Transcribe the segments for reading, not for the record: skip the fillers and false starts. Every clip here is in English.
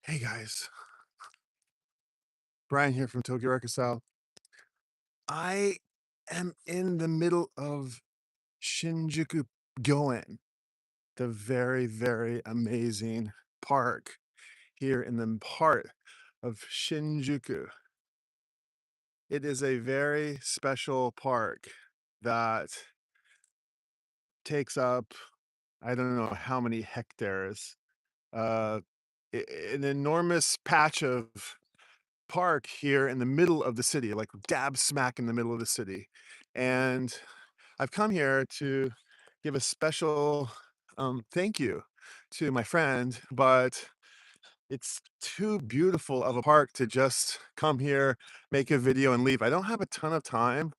Hey guys, Brian here from tokyorecordstyle. I am in the middle of Shinjuku Gyoen, the very, very amazing park here in the heart of Shinjuku. It is a very special park that takes up, I don't know how many hectares, uh, an enormous patch of park here in the middle of the city, like dab smack in the middle of the city. And I've come here to give a special thank you to my friend, but it's too beautiful of a park to just come here, make a video, and leave. I don't have a ton of time,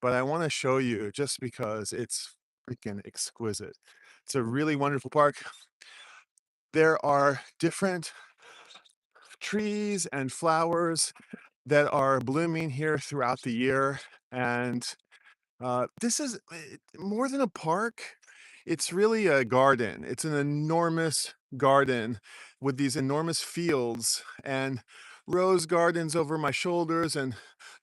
but I want to show you just because it's freaking exquisite. It's a really wonderful park. There are different trees and flowers that are blooming here throughout the year. And this is more than a park. It's really a garden. It's an enormous garden with these enormous fields and rose gardens over my shoulders and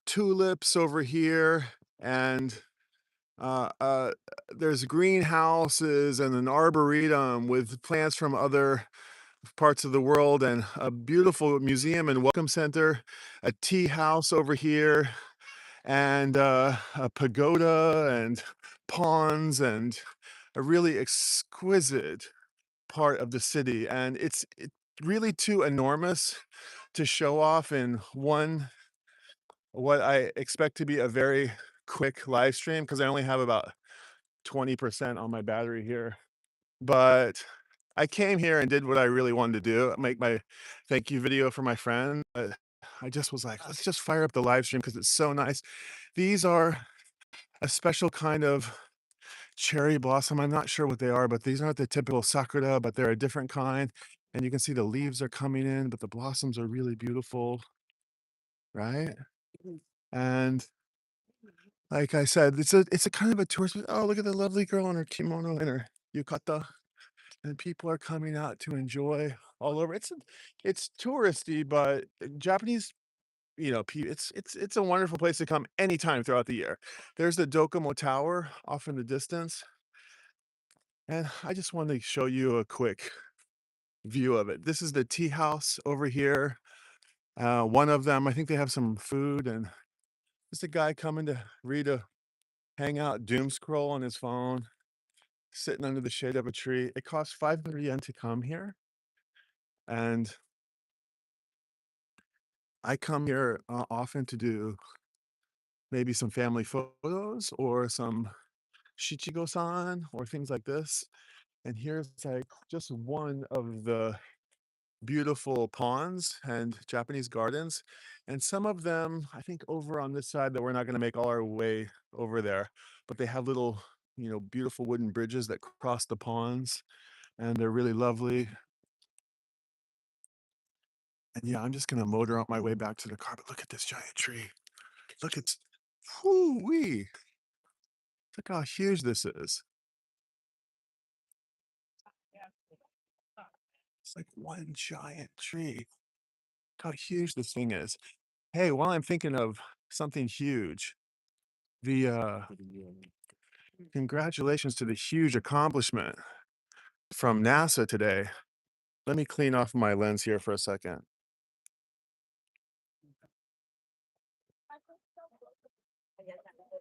tulips over here. And uh, uh, there's greenhouses and an arboretum with plants from other parts of the world and a beautiful museum and welcome center, a tea house over here, and a pagoda and ponds and a really exquisite part of the city. And it's really too enormous to show off in one what I expect to be a very quick live stream because I only have about 20% on my battery here. But I came here and did what I really wanted to do, make my thank you video for my friend. I just was like, let's just fire up the live stream because it's so nice. These are a special kind of cherry blossom. I'm not sure what they are, but these aren't the typical sakura, but they're a different kind. And you can see the leaves are coming in, but the blossoms are really beautiful, right? And like I said, it's a kind of a tourist. Oh, look at the lovely girl in her kimono and her yukata, and people are coming out to enjoy all over. It's touristy, but Japanese, it's a wonderful place to come anytime throughout the year. There's the Docomo Tower off in the distance, and I just wanted to show you a quick view of it. This is the tea house over here. One of them, I think they have some food, and just a guy coming to read a hangout doom scroll on his phone, sitting under the shade of a tree. It costs 500 yen to come here, and I come here often to do maybe some family photos or some shichigo-san or things like this. And here's like just one of the beautiful ponds and Japanese gardens. And some of them, I think over on this side that we're not going to make all our way over there, but they have little, beautiful wooden bridges that cross the ponds and they're really lovely. And yeah, I'm just going to motor on my way back to the car, but look at this giant tree. Look at, whoo-wee. Look how huge this is. It's like one giant tree. Look how huge this thing is. Hey, while I'm thinking of something huge, the congratulations to the huge accomplishment from NASA today. Let me clean off my lens here for a second.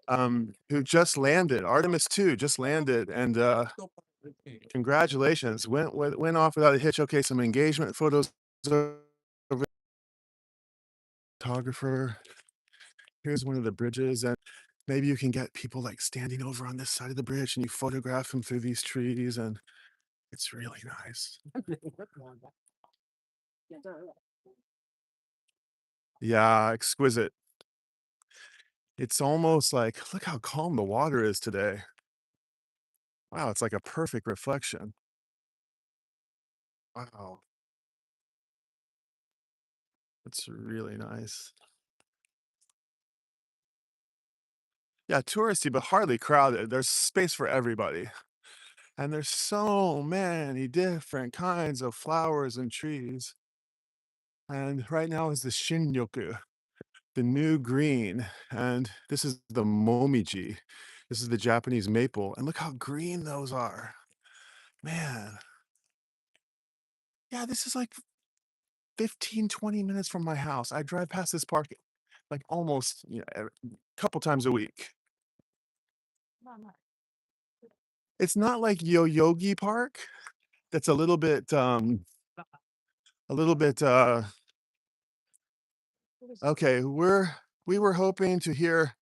Who just landed. Artemis 2 just landed, and congratulations. Went off without a hitch. Okay, some engagement photos of photographer. Here's one of the bridges, and maybe you can get people like standing over on this side of the bridge and you photograph them through these trees, and it's really nice. Yeah, exquisite. It's almost like, look how calm the water is today. Wow, it's like a perfect reflection. Wow, it's really nice. Yeah, touristy, but hardly crowded. There's space for everybody. And there's so many different kinds of flowers and trees. And right now is the Shinjuku, the new green, and this is the momiji. This is the Japanese maple, and look how green those are. Man, yeah, this is like 15, 20 minutes from my house. I drive past this park like almost, couple times a week. It's not like Yoyogi Park. That's a little bit okay, we were hoping to hear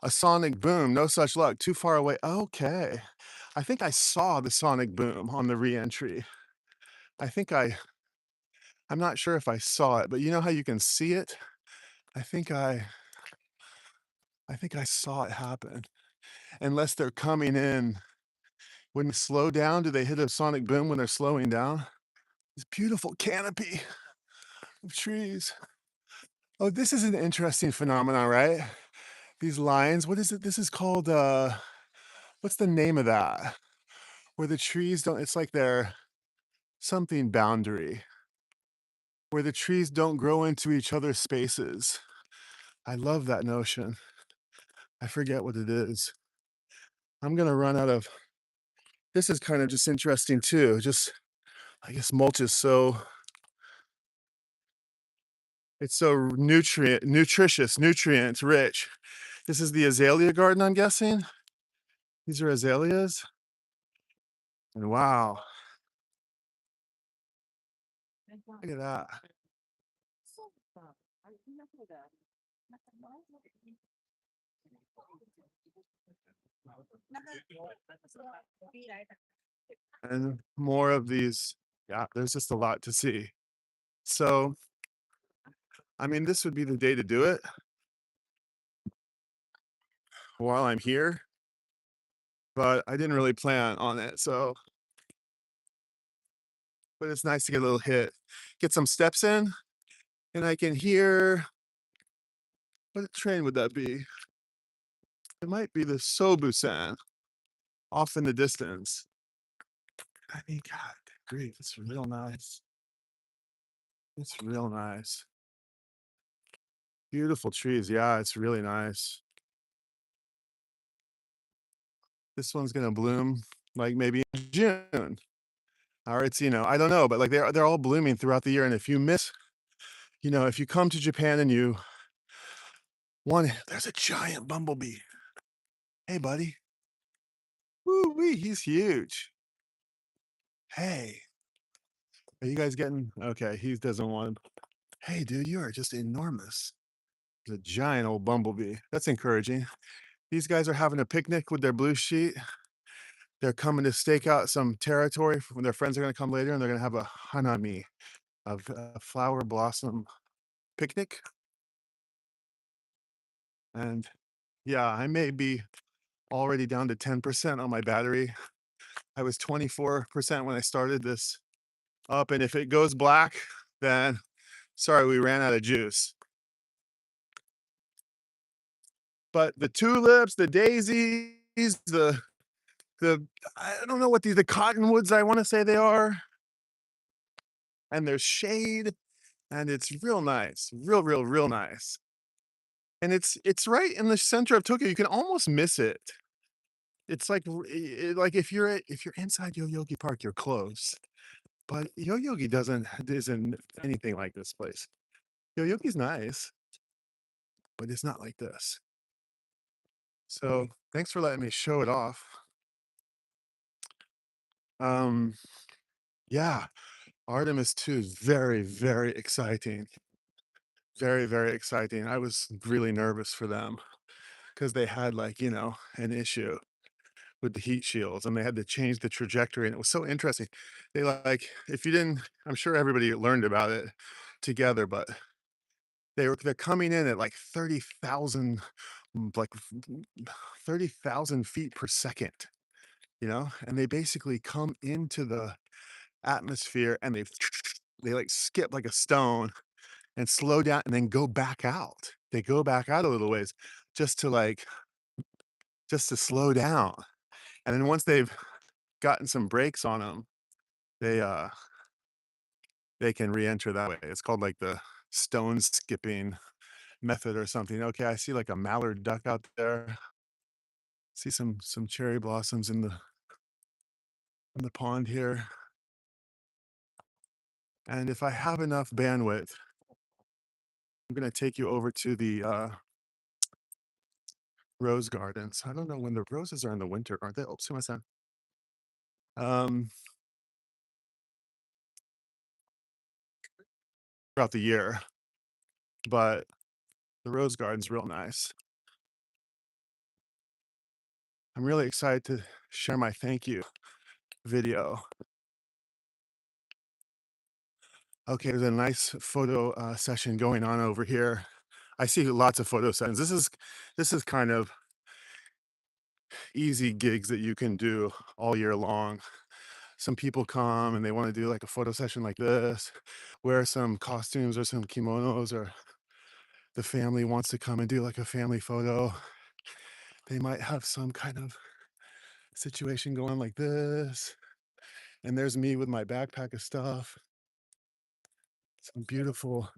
a sonic boom. No such luck. Too far away. Okay. I think I saw the sonic boom on the reentry. I think I'm not sure if I saw it, but you know how you can see it? I think I saw it happen. Unless they're coming in. When they slow down, do they hit a sonic boom when they're slowing down? This beautiful canopy of trees. Oh, this is an interesting phenomenon, right? These lines. What is it? This is called what's the name of that? Where the trees don't, it's like they're something boundary, where the trees don't grow into each other's spaces. I love that notion. I forget what it is. I'm gonna run out of, this is kind of just interesting too. Just, I guess mulch is so, it's so nutritious, nutrient rich. This is the azalea garden, I'm guessing. These are azaleas. And wow, look at that. And more of these. Yeah, there's just a lot to see. So, I mean, this would be the day to do it while I'm here, but I didn't really plan on it. So, but it's nice to get a little hit, get some steps in, and I can hear, what train would that be? It might be the Sobusan off in the distance. I mean, God, grief, it's real nice. It's real nice. Beautiful trees. Yeah, it's really nice. This one's gonna bloom like maybe in June. Or it's, I don't know, but like they're all blooming throughout the year. And if you miss, if you come to Japan and you want, there's a giant bumblebee. Hey, buddy. Woo wee, he's huge. Hey, are you guys getting okay? He doesn't want. Hey, dude, you are just enormous. He's a giant old bumblebee. That's encouraging. These guys are having a picnic with their blue sheet. They're coming to stake out some territory when their friends are going to come later, and they're going to have a hanami, a flower blossom picnic. And yeah, I may be already down to 10% on my battery. I was 24% when I started this up, and if it goes black, then sorry, we ran out of juice. But the tulips, the daisies, the I don't know what the cottonwoods, I want to say they are, and there's shade, and it's real nice, real nice. And it's right in the center of Tokyo. You can almost miss it. It's like like if you're inside Yoyogi Park, you're close. But Yoyogi isn't anything like this place. Yoyogi's nice, but it's not like this. So thanks for letting me show it off. Um, yeah, Artemis 2 is very exciting. Very exciting. I was really nervous for them because they had like, an issue with the heat shields and they had to change the trajectory. And it was so interesting. They like, if you didn't, I'm sure everybody learned about it together, but they're coming in at like 30,000, like 30,000 feet per second, and they basically come into the atmosphere and they like skip like a stone and slow down and then go back out. They go back out a little ways just to like just to slow down. And then once they've gotten some brakes on them, they they can re-enter that way. It's called like the stone skipping method or something. Okay, I see like a mallard duck out there. See some cherry blossoms in the pond here. And if I have enough bandwidth, I'm gonna take you over to the rose gardens. I don't know when the roses are in the winter, aren't they? Oh, sumimasen. Um, throughout the year, but the rose garden's real nice. I'm really excited to share my thank you video. Okay, there's a nice photo session going on over here. I see lots of photo sessions. This is kind of easy gigs that you can do all year long. Some people come and they want to do like a photo session like this, wear some costumes or some kimonos, or the family wants to come and do like a family photo. They might have some kind of situation going like this. And there's me with my backpack of stuff. Some beautiful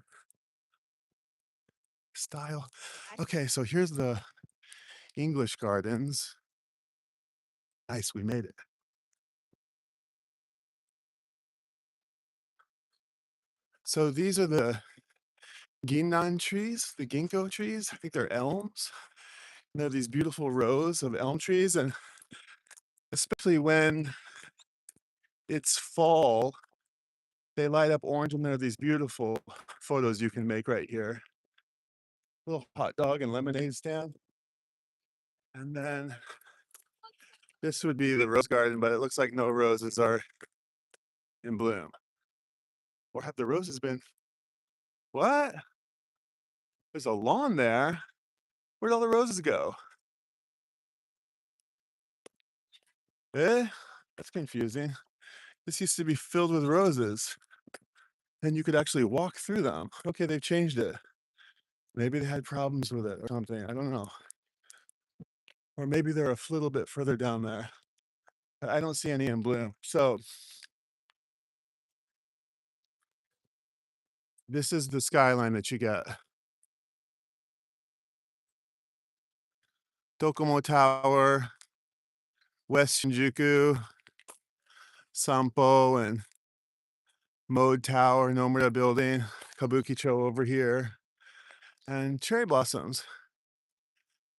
style. Okay, so here's the English gardens. Nice, we made it. So these are the Ginnan trees, the ginkgo trees. I think they're elms. And they have these beautiful rows of elm trees, and especially when it's fall, they light up orange, and there are these beautiful photos you can make right here. Little hot dog and lemonade stand. And then this would be the rose garden, but it looks like no roses are in bloom. Or have the roses been? What? There's a lawn there. Where'd all the roses go? Eh? That's confusing. This used to be filled with roses, and you could actually walk through them. Okay, they've changed it. Maybe they had problems with it or something. I don't know. Or maybe they're a little bit further down there. I don't see any in bloom. So this is the skyline that you get. Docomo Tower, West Shinjuku, Sampo, and Mode Tower, Nomura Building, Kabukicho over here, and cherry blossoms.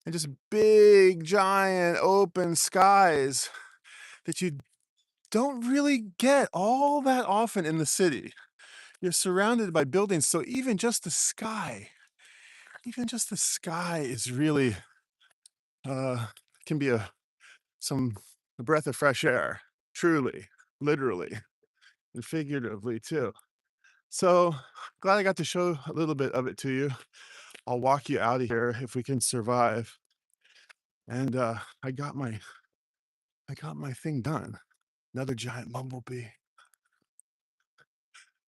And just big, giant, open skies that you don't really get all that often in the city. You're surrounded by buildings, so even just the sky is really uh can be a breath of fresh air, truly, literally, and figuratively too. So glad I got to show a little bit of it to you. I'll walk you out of here if we can survive. And I got my thing done. Another giant bumblebee.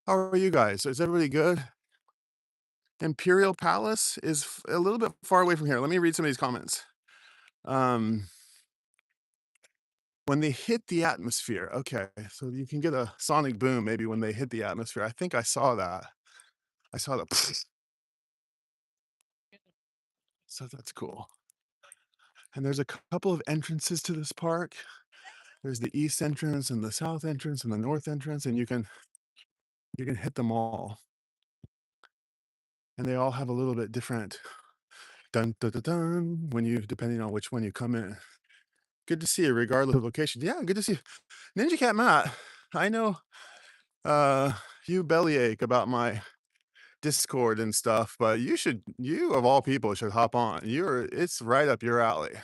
How are you guys? Is everybody good? Imperial Palace is a little bit far away from here. Let me read some of these comments. Um, when they hit the atmosphere, okay, so you can get a sonic boom maybe when they hit the atmosphere. I think I saw that. I saw the, so that's cool. And there's a couple of entrances to this park. There's the east entrance and the south entrance and the north entrance, and you can hit them all. And they all have a little bit different dun dun dun dun when you depending on which one you come in. Good to see you regardless of location. Yeah, good to see you. Ninja Cat Matt, I know uh you bellyache about my Discord and stuff, but you of all people should hop on. It's right up your alley.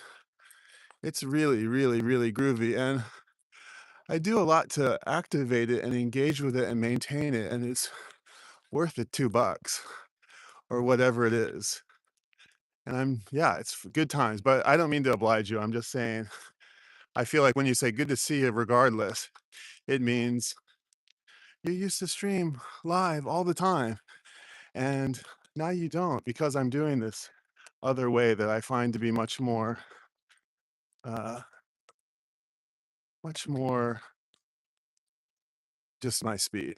It's really, really, really groovy. And I do a lot to activate it and engage with it and maintain it, and it's worth it $2 or whatever it is. And yeah, it's good times, but I don't mean to oblige you. I'm just saying, I feel like when you say good to see you regardless, it means you used to stream live all the time. And now you don't because I'm doing this other way that I find to be uh, much more just my speed.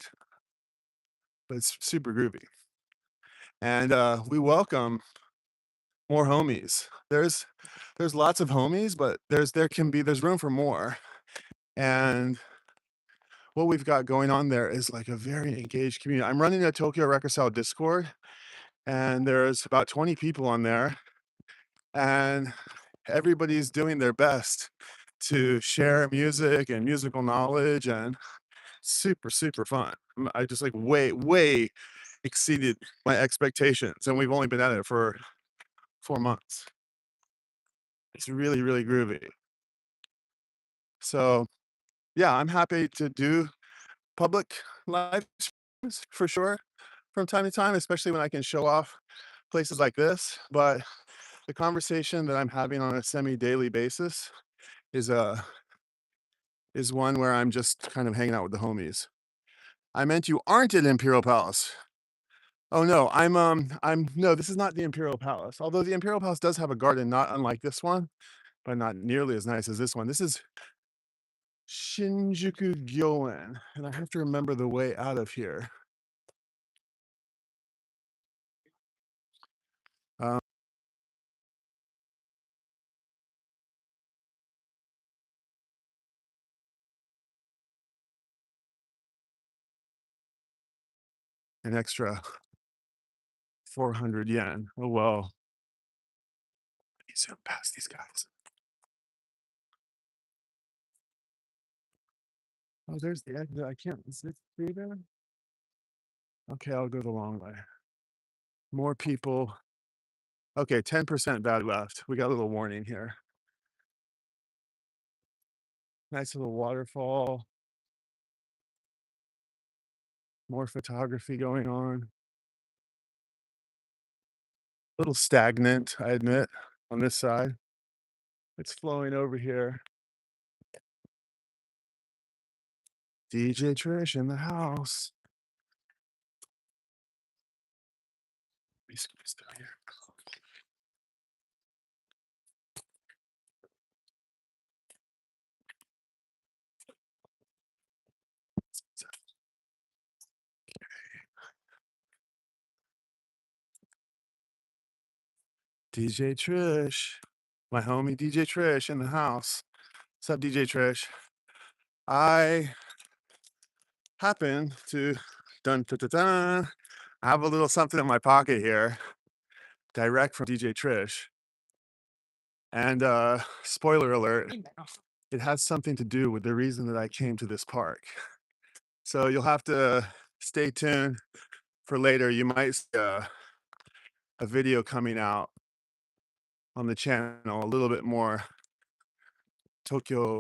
but it's super groovy. And we welcome more homies. There's lots of homies, but there's room for more. And what we've got going on there is like a very engaged community. I'm running a Tokyo Record Style Discord, and there's about 20 people on there, and everybody's doing their best to share music and musical knowledge, and super fun. I just like way exceeded my expectations, and we've only been at it for 4 months. It's really groovy. So yeah, I'm happy to do public live streams for sure from time to time, especially when I can show off places like this. But the conversation that I'm having on a semi-daily basis is is one where I'm just kind of hanging out with the homies. I meant you aren't at Imperial Palace. Oh no, I'm no, this is not the Imperial Palace. Although the Imperial Palace does have a garden not unlike this one, but not nearly as nice as this one. This is Shinjuku Gyoen, and I have to remember the way out of here. Um, an extra 400 yen. Oh well. I need to zoom past these guys. Oh, there's the exit. I can't. Is it through there? Okay, I'll go the long way. More people. Okay, 10% bad left. We got a little warning here. Nice little waterfall. More photography going on. A little stagnant, I admit, on this side. It's flowing over here. DJ Trish in the house. Let me squeeze down here. DJ Trish, my homie DJ Trish in the house. What's up, DJ Trish? I happen to dun dun dun dun. I have a little something in my pocket here, direct from DJ Trish. And spoiler alert, it has something to do with the reason that I came to this park. So you'll have to stay tuned for later. You might see a video coming out on the channel, a little bit more Tokyo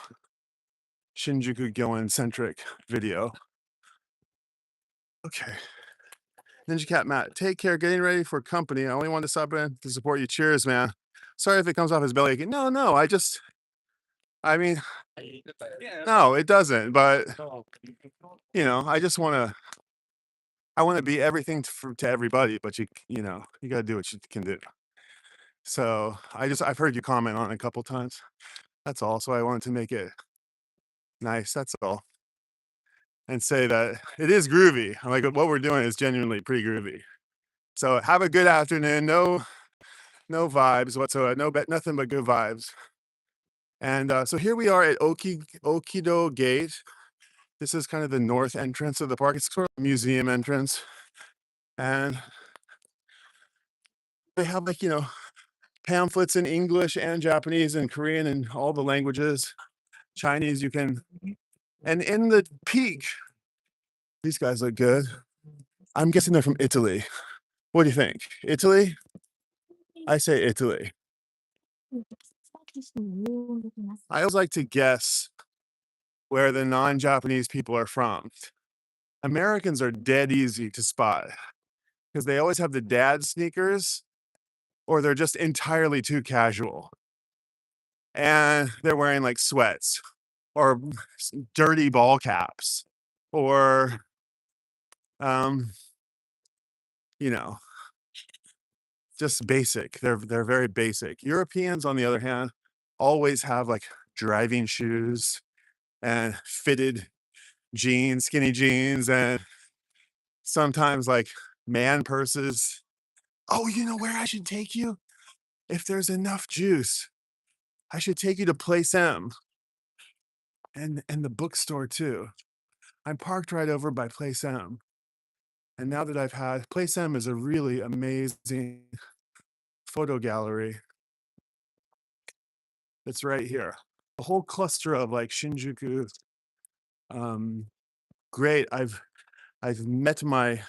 Shinjuku Gyoen centric video. Okay. Ninja Cat Matt, take care. Getting ready for company. I only wanted to stop in to support you. Cheers, man. Sorry if it comes off as belly aching. No, I mean, no, it doesn't. But I want to be everything to everybody. But you got to do what you can do. So I've heard you comment on it a couple times. That's all. So I wanted to make it nice. That's all. And say that it is groovy. Like what we're doing is genuinely pretty groovy. So have a good afternoon. No vibes whatsoever. Nothing but good vibes. And so here we are at Okido Gate. This is kind of the north entrance of the park. It's sort of a museum entrance. And they have pamphlets in English and Japanese and Korean and all the languages. Chinese and in the peak, these guys look good. I'm guessing they're from Italy. What do you think? Italy? I say Italy. I always like to guess where the non-Japanese people are from. Americans are dead easy to spot because they always have the dad sneakers or they're just entirely too casual. And they're wearing like sweats or dirty ball caps or, um, you know, just basic. They're very basic. Europeans, on the other hand, always have like driving shoes and fitted jeans, skinny jeans, and sometimes like man purses. Oh, you know where I should take you? If there's enough juice, I should take you to Place M and the bookstore too. I'm parked right over by Place M. And now that I've had Place M is a really amazing photo gallery that's right here. A whole cluster of like Shinjuku. Um, great. I've met my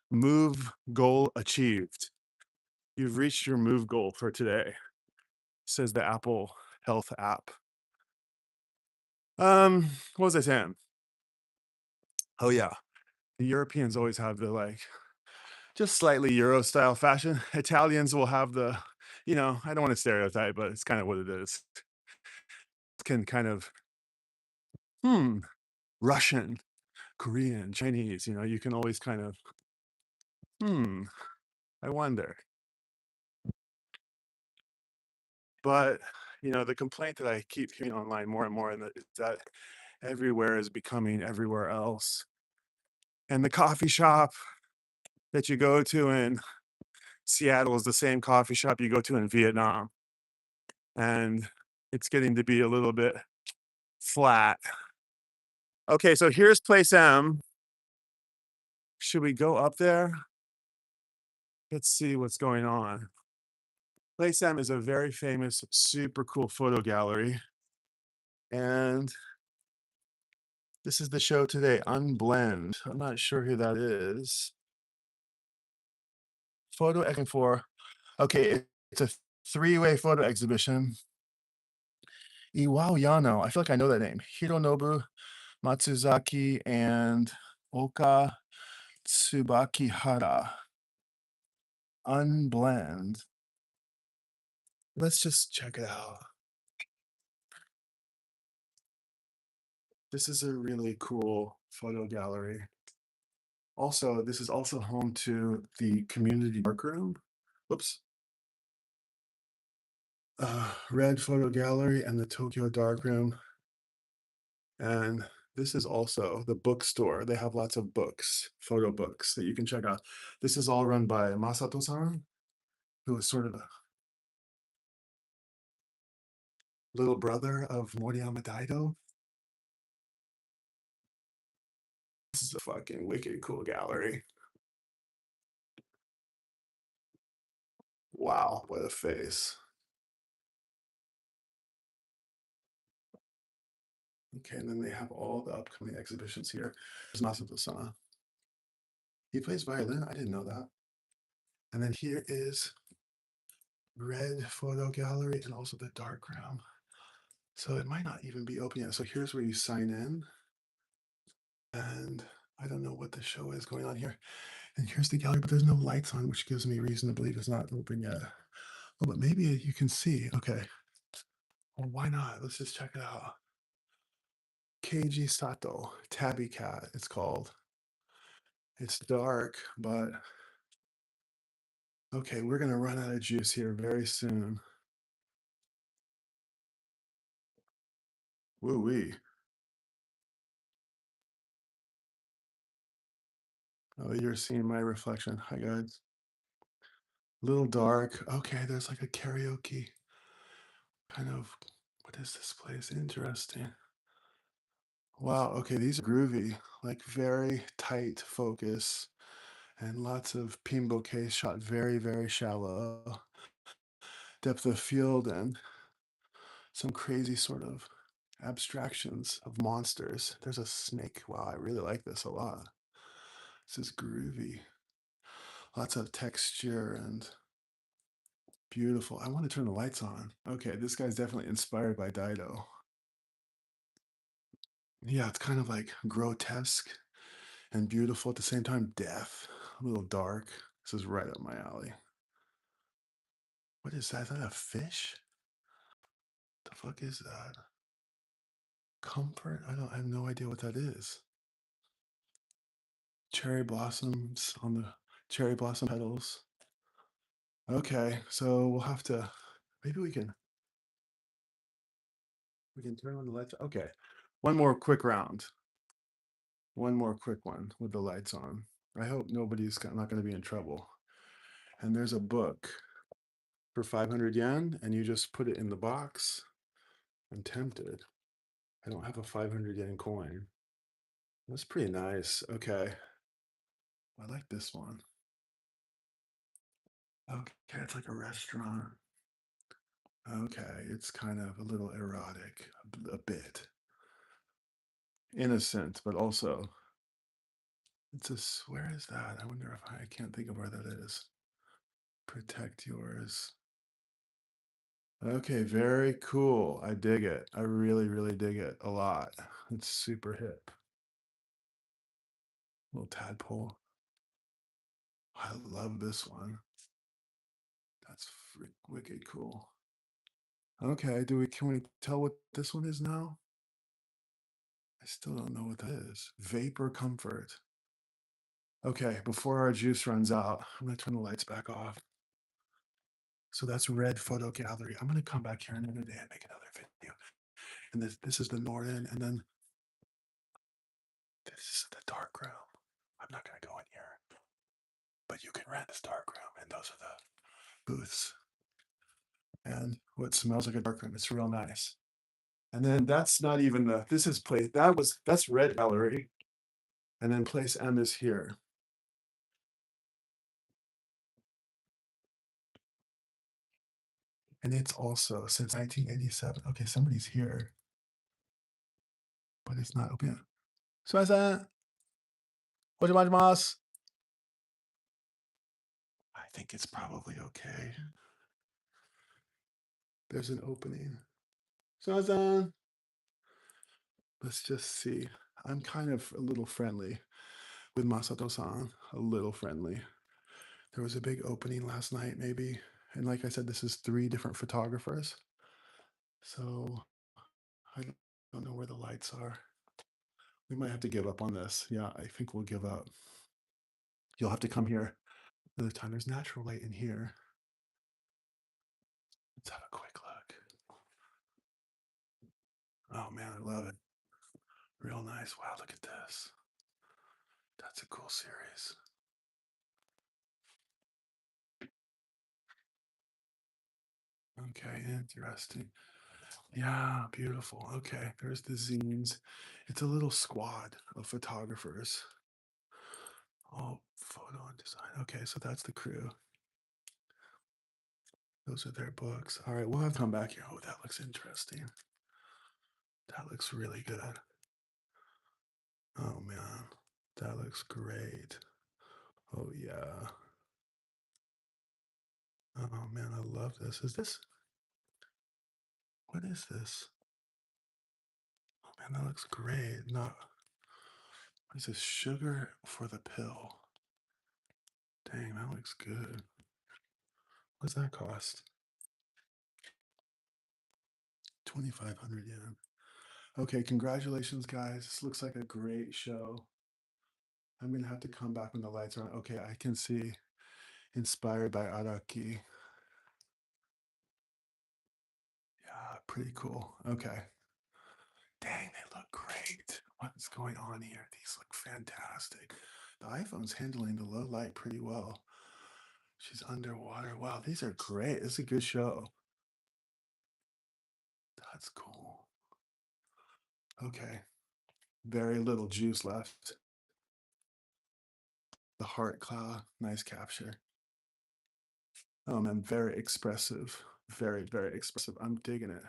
move goal achieved. You've reached your move goal for today, says the Apple Health app. What was I saying? Oh yeah. The Europeans always have the like just slightly Euro style fashion. Italians will have the, I don't want to stereotype, but it's kind of what it is. Can kind of, hmm, Russian, Korean, Chinese, you can always kind of, hmm, I wonder. But, the complaint that I keep hearing online more and more and that is that everywhere is becoming everywhere else. And the coffee shop that you go to in Seattle is the same coffee shop you go to in Vietnam. And it's getting to be a little bit flat. Okay, so here's Place M. Should we go up there? Let's see what's going on. Place M is a very famous, super cool photo gallery. And this is the show today, Unblend. I'm not sure who that is. Photo for, okay, it's a three-way photo exhibition. Iwao Yano, I feel like I know that name. Hironobu Matsuzaki and Oka Tsubakihara. Unblend. Let's just check it out. This is a really cool photo gallery. Also, this is also home to the community darkroom. Whoops. Red photo gallery and the Tokyo darkroom. And this is also the bookstore. They have lots of books, photo books that you can check out. This is all run by Masato-san, who is sort of a little brother of Moriyama Daido. This is a fucking wicked cool gallery. Wow, what a face. Okay, and then they have all the upcoming exhibitions here. There's Masato-san. He plays violin. I didn't know that. And then here is red photo gallery and also the dark room. So it might not even be open yet. So here's where you sign in. And I don't know what the show is going on here. And here's the gallery, but there's no lights on, which gives me reason to believe it's not open yet. Oh, but maybe you can see. Okay. Well, why not? Let's just check it out. Keiji Sato, Tabby Cat, it's called. It's dark, but okay, we're gonna run out of juice here very soon. Woo wee. Oh, you're seeing my reflection. Hi, guys. Little dark. Okay, there's like a karaoke kind of. What is this place? Interesting. Wow. Okay, these are groovy. Like very tight focus and lots of pin bouquets shot very, very shallow. Depth of field and some crazy sort of abstractions of monsters. There's a snake. Wow, I really like this a lot. This is groovy. Lots of texture and beautiful. I want to turn the lights on. Okay, this guy's definitely inspired by Dido. Yeah, it's kind of like grotesque and beautiful at the same time. Death, a little dark. This is right up my alley. What is that? Is that a fish? The fuck is that? Comfort? I have no idea what that is. Cherry blossoms on the cherry blossom petals. Okay, so we'll have to maybe we can turn on the lights. Okay. One more quick round. One more quick one with the lights on. I hope not going to be in trouble. And there's a book for 500 yen, and you just put it in the box. I'm tempted. I don't have a 500 yen coin. That's pretty nice. Okay. I like this one. Okay, it's like a restaurant. Okay, it's kind of a little erotic, a bit innocent, but also where is that? I wonder if I can't think of where that is. Protect yours. Okay, very cool. I dig it. I really, really dig it a lot. It's super hip. Little tadpole. I love this one. That's wicked cool. Okay, can we tell what this one is now? I still don't know what that is. Vapor Comfort. Okay, before our juice runs out, I'm gonna turn the lights back off. So that's Red Photo Gallery. I'm gonna come back here another day and make another video. And this is the Northern, and then this is the dark room. I'm not gonna go in here, but you can rent this dark room, and those are the booths. And what smells like a dark room, it's real nice. And then that's not even this is place, that's Red Gallery. And then place M is here. And it's also since 1987. Okay, somebody's here, but it's not open. Sumimasen. Ojimajimasu. I think it's probably okay. There's an opening. Sumimasen. Let's just see. I'm kind of a little friendly with Masato-san. A little friendly. There was a big opening last night, maybe. And like I said, this is 3 different photographers. So I don't know where the lights are. We might have to give up on this. Yeah, I think we'll give up. You'll have to come here another time. There's natural light in here. Let's have a quick look. Oh man, I love it. Real nice. Wow, look at this. That's a cool series. Okay, interesting. Yeah, beautiful. Okay, there's the zines. It's a little squad of photographers. All photo and design. Okay, so that's the crew. Those are their books. All right, we'll have to come back here. Oh, that looks interesting. That looks really good. Oh man, that looks great. Oh yeah. Oh man, I love this. What is this? Oh man, that looks great. No, what is this? Sugar for the pill. Dang, that looks good. What's that cost? 2,500 yen. Okay, congratulations, guys. This looks like a great show. I'm gonna have to come back when the lights are on. Okay, I can see inspired by Araki. Yeah, pretty cool. Okay. Dang, they look great. What's going on here? These look fantastic. The iPhone's handling the low light pretty well. She's underwater. Wow, these are great. It's a good show. That's cool. Okay. Very little juice left. The heart cloud. Nice capture. Oh man, very expressive. Very, very expressive. I'm digging it.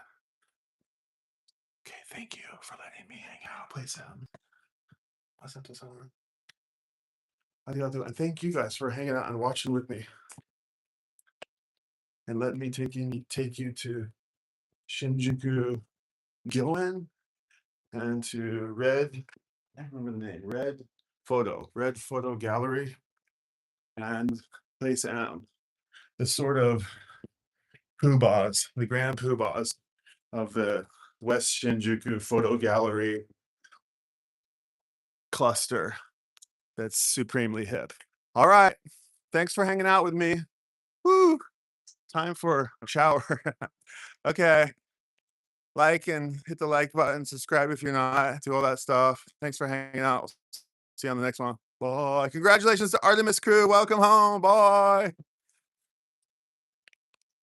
Okay, thank you for letting me hang out. Play some. Arigato. And thank you guys for hanging out and watching with me. And let me take you to Shinjuku Gyoen and to I don't remember the name, Red Photo Gallery and Place M. The sort of poobahs, the grand poobahs of the West Shinjuku Photo Gallery cluster that's supremely hip. All right. Thanks for hanging out with me. Woo! Time for a shower. Okay. Like and hit the like button, subscribe if you're not, do all that stuff. Thanks for hanging out. See you on the next one. Boy, congratulations to Artemis crew. Welcome home. Bye.